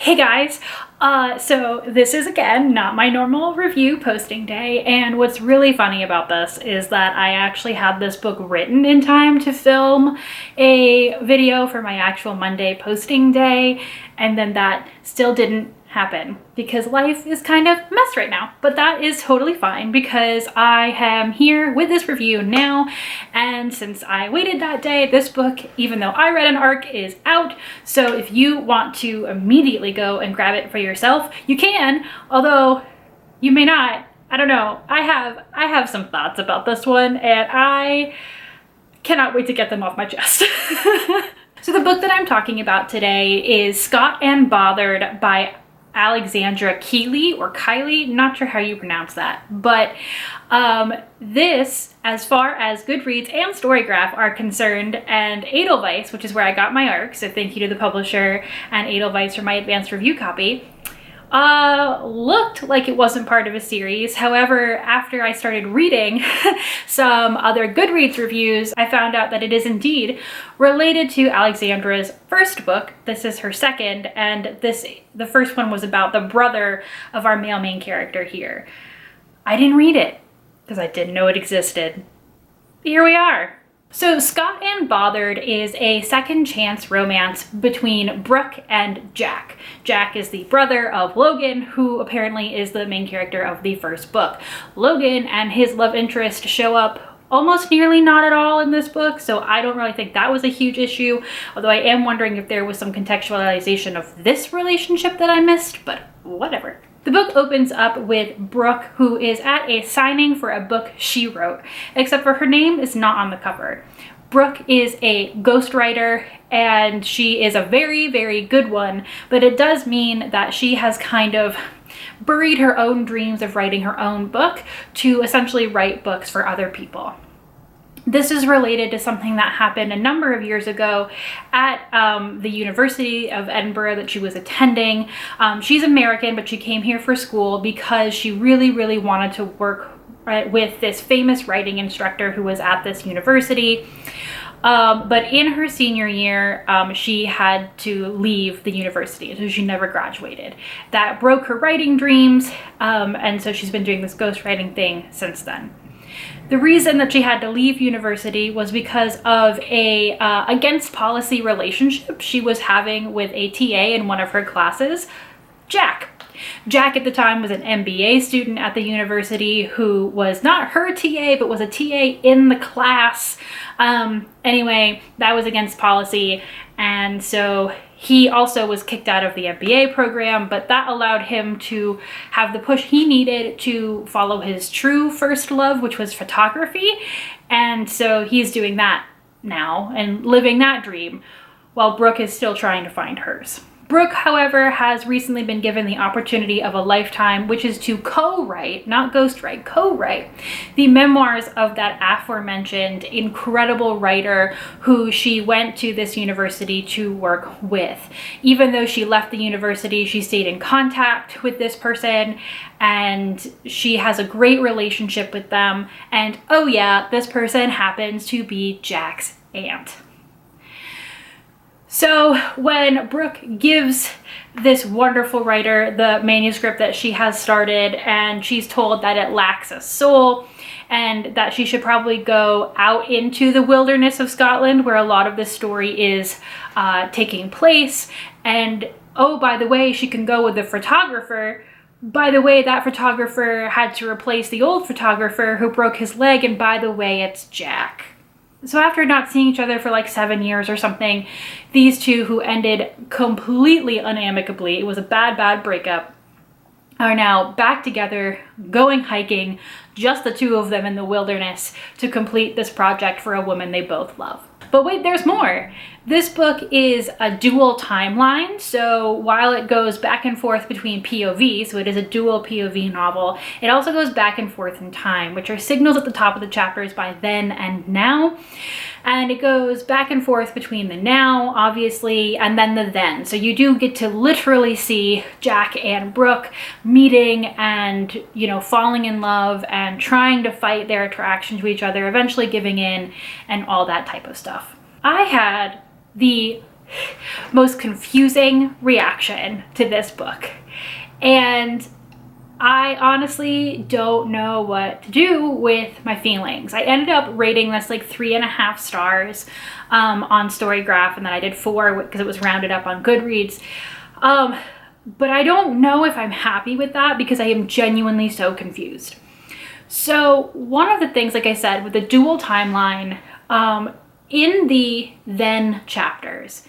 Hey guys, so this is again not my normal review posting day, and what's really funny about this is that I actually had this book written in time to film a video for my actual Monday posting day, and then that still didn't happen because life is kind of a mess right now. But that is totally fine because I am here with this review now, and since I waited that day, this book, even though I read an arc, is out. So if you want to immediately go and grab it for yourself, you can, although you may not. I don't know. I have some thoughts about this one, and I cannot wait to get them off my chest. So the book that I'm talking about today is Scot and Bothered by Alexandra Kiley, or Kiley, not sure how you pronounce that, but this, as far as Goodreads and Storygraph are concerned, and Edelweiss, which is where I got my arc, so thank you to the publisher and Edelweiss for my advanced review copy, looked like it wasn't part of a series. However, after I started reading some other Goodreads reviews, I found out that it is indeed related to Alexandra's first book. This is her second, and the first one was about the brother of our male main character here. I didn't read it because I didn't know it existed. Here we are. So Scot and Bothered is a second chance romance between Brooke and Jack. Jack is the brother of Logan, who apparently is the main character of the first book. Logan and his love interest show up almost nearly not at all in this book, so I don't really think that was a huge issue, although I am wondering if there was some contextualization of this relationship that I missed, but whatever. The book opens up with Brooke, who is at a signing for a book she wrote, except for her name is not on the cover. Brooke is a ghostwriter, and she is a very, very good one, but it does mean that she has kind of buried her own dreams of writing her own book to essentially write books for other people. This is related to something that happened a number of years ago at the University of Edinburgh that she was attending. She's American, but she came here for school because she really, really wanted to work with this famous writing instructor who was at this university. But in her senior year, she had to leave the university, so she never graduated. That broke her writing dreams, and so she's been doing this ghostwriting thing since then. The reason that she had to leave university was because of a against policy relationship she was having with a TA in one of her classes, Jack. Jack at the time was an MBA student at the university who was not her TA, but was a TA in the class. Anyway, that was against policy, and so he also was kicked out of the MBA program, but that allowed him to have the push he needed to follow his true first love, which was photography. And so he's doing that now and living that dream while Brooke is still trying to find hers. Brooke, however, has recently been given the opportunity of a lifetime, which is to co-write, not ghostwrite, co-write the memoirs of that aforementioned incredible writer who she went to this university to work with. Even though she left the university, she stayed in contact with this person, and she has a great relationship with them. And oh yeah, this person happens to be Jack's aunt. So when Brooke gives this wonderful writer the manuscript that she has started, and she's told that it lacks a soul and that she should probably go out into the wilderness of Scotland where a lot of this story is taking place, and oh, by the way, she can go with the photographer. By the way, that photographer had to replace the old photographer who broke his leg, and by the way, it's Jack. So after not seeing each other for like 7 years or something, these two, who ended completely unamicably, it was a bad, bad breakup, are now back together, going hiking, just the two of them in the wilderness, to complete this project for a woman they both love. But wait, there's more. This book is a dual timeline, so while it goes back and forth between POV, so it is a dual POV novel, it also goes back and forth in time, which are signals at the top of the chapters by then and now. And it goes back and forth between the now, obviously, and then the then. So you do get to literally see Jack and Brooke meeting and, you know, falling in love and trying to fight their attraction to each other, eventually giving in, and all that type of stuff. I had the most confusing reaction to this book. And I honestly don't know what to do with my feelings. I ended up rating this like 3.5 stars on Storygraph, and then I did 4 because it was rounded up on Goodreads. But I don't know if I'm happy with that because I am genuinely so confused. So one of the things, like I said, with the dual timeline, in the then chapters,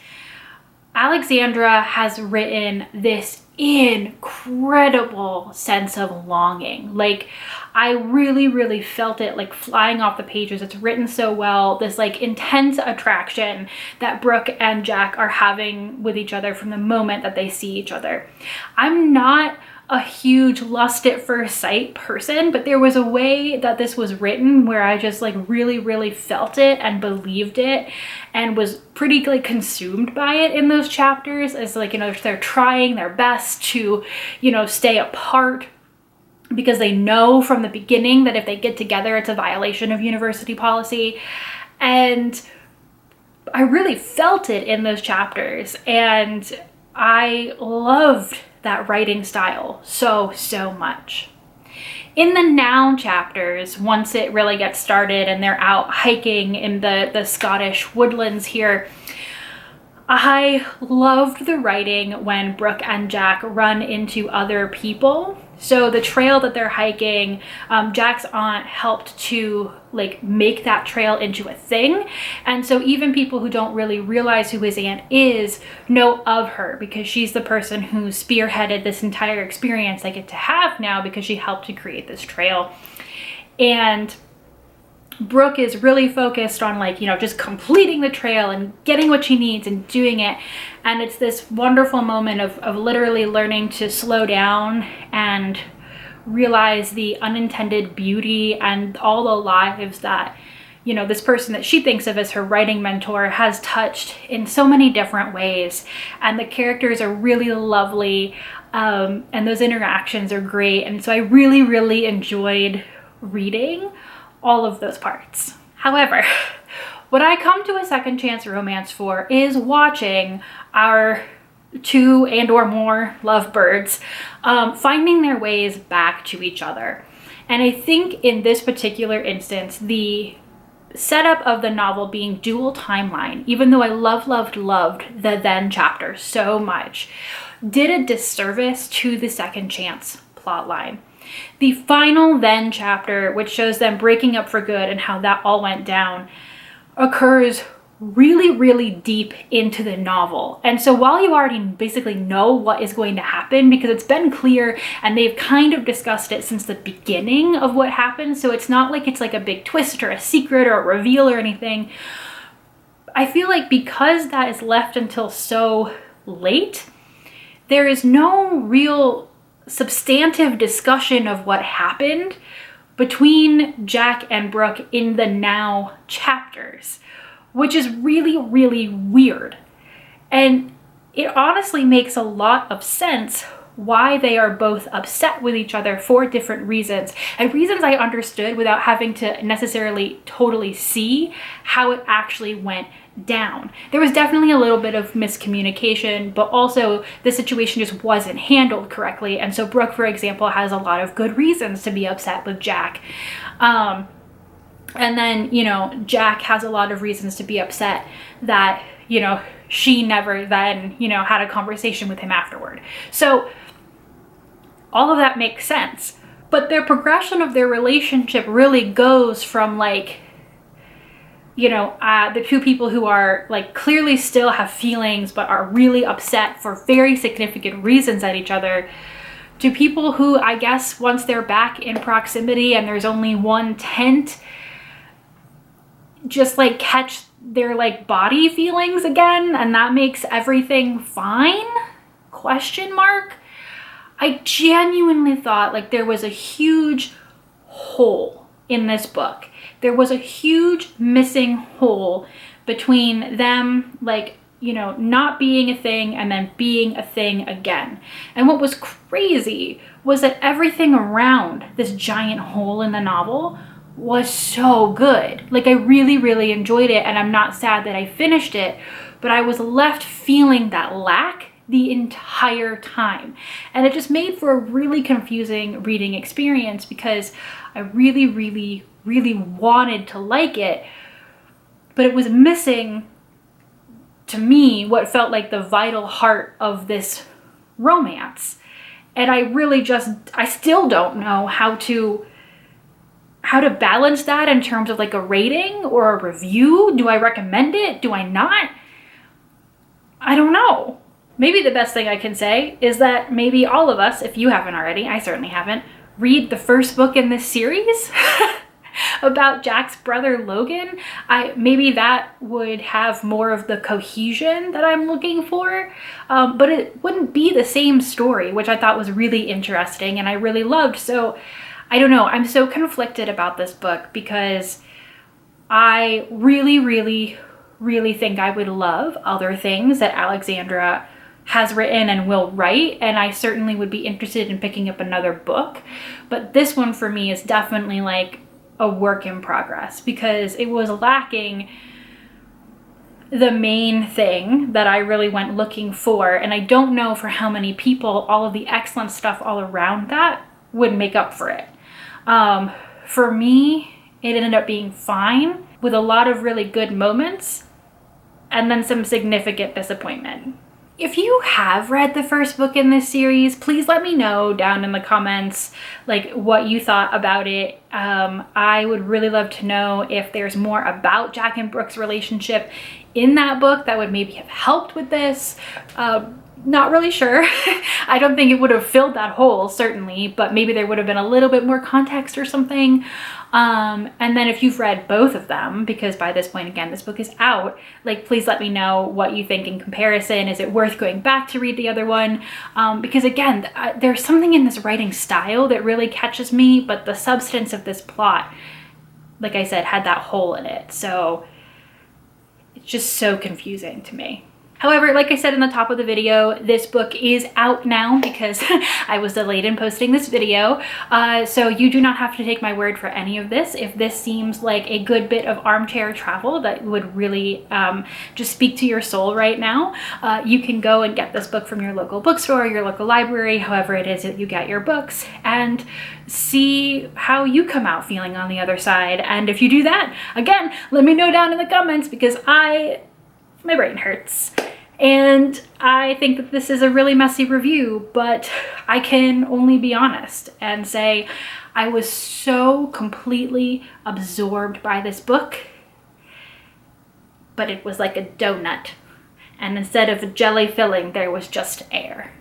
Alexandra has written this incredible sense of longing. Like, I really, really felt it like flying off the pages. It's written so well. This like intense attraction that Brooke and Jack are having with each other from the moment that they see each other. I'm not a huge lust at first sight person, but there was a way that this was written where I just like really, really felt it and believed it and was pretty like consumed by it in those chapters. As like, you know, they're trying their best to, you know, stay apart because they know from the beginning that if they get together, it's a violation of university policy. And I really felt it in those chapters, and I loved that writing style so much. In the now chapters, once it really gets started and they're out hiking in the Scottish woodlands here, I loved the writing when Brooke and Jack run into other people. So the trail that they're hiking, Jack's aunt helped to like make that trail into a thing. And so even people who don't really realize who his aunt is know of her because she's the person who spearheaded this entire experience I get to have now because she helped to create this trail. And Brooke is really focused on like, you know, just completing the trail and getting what she needs and doing it. And it's this wonderful moment of literally learning to slow down and realize the unintended beauty and all the lives that, you know, this person that she thinks of as her writing mentor has touched in so many different ways. And the characters are really lovely, and those interactions are great. And so I really, really enjoyed reading all of those parts. However, what I come to a second chance romance for is watching our 2 and or more lovebirds finding their ways back to each other. And I think in this particular instance, the setup of the novel being dual timeline, even though I loved the then chapter so much, did a disservice to the second chance plotline. The final then chapter, which shows them breaking up for good and how that all went down, occurs really, really deep into the novel. And so while you already basically know what is going to happen, because it's been clear and they've kind of discussed it since the beginning of what happened, so it's not like it's like a big twist or a secret or a reveal or anything, I feel like because that is left until so late, there is no real substantive discussion of what happened between Jack and Brooke in the now chapters, which is really, really weird. And it honestly makes a lot of sense why they are both upset with each other for different reasons, and reasons I understood without having to necessarily totally see how it actually went down. There was definitely a little bit of miscommunication, but also the situation just wasn't handled correctly. And so Brooke, for example, has a lot of good reasons to be upset with Jack. And then, you know, Jack has a lot of reasons to be upset that, you know, she never then, you know, had a conversation with him afterward. So all of that makes sense. But their progression of their relationship really goes from like, you know, the 2 people who are like clearly still have feelings but are really upset for very significant reasons at each other, to people who, I guess, once they're back in proximity and there's only one tent, just like catch their like body feelings again, and that makes everything fine? Question mark. I genuinely thought like there was a huge hole in this book. There was a huge missing hole between them, like, you know, not being a thing and then being a thing again. And what was crazy was that everything around this giant hole in the novel was so good. Like, I really, really enjoyed it, and I'm not sad that I finished it, but I was left feeling that lack the entire time. And it just made for a really confusing reading experience because I really, really, really wanted to like it, but it was missing, to me, what felt like the vital heart of this romance. And I still don't know how to balance that in terms of like a rating or a review. Do I recommend it? Do I not? I don't know. Maybe the best thing I can say is that maybe all of us, if you haven't already, I certainly haven't, read the first book in this series about Jack's brother Logan. Maybe that would have more of the cohesion that I'm looking for, but it wouldn't be the same story, which I thought was really interesting and I really loved. So I don't know, I'm so conflicted about this book because I really, really, really think I would love other things that Alexandra has written and will write, and I certainly would be interested in picking up another book. But this one for me is definitely like a work in progress because it was lacking the main thing that I really went looking for, and I don't know for how many people all of the excellent stuff all around that would make up for it. For me, it ended up being fine with a lot of really good moments and then some significant disappointment. If you have read the first book in this series, please let me know down in the comments like what you thought about it. I would really love to know if there's more about Jack and Brooke's relationship in that book that would maybe have helped with this. Not really sure. I don't think it would have filled that hole, certainly, but maybe there would have been a little bit more context or something. And then if you've read both of them, because by this point, again, this book is out, like, please let me know what you think in comparison. Is it worth going back to read the other one? Because again, there's something in this writing style that really catches me, but the substance of this plot, like I said, had that hole in it. So it's just so confusing to me. However, like I said in the top of the video, this book is out now because I was delayed in posting this video. So you do not have to take my word for any of this. If this seems like a good bit of armchair travel that would really just speak to your soul right now, you can go and get this book from your local bookstore, your local library, however it is that you get your books, and see how you come out feeling on the other side. And if you do that, again, let me know down in the comments because my brain hurts. And I think that this is a really messy review, but I can only be honest and say I was so completely absorbed by this book, but it was like a donut. And instead of a jelly filling, there was just air.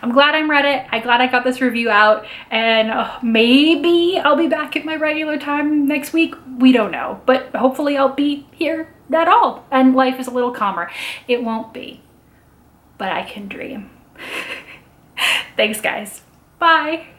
I'm glad I read it. I'm glad I got this review out, and maybe I'll be back at my regular time next week. We don't know, but hopefully I'll be here at all and life is a little calmer. It won't be, but I can dream. Thanks guys. Bye.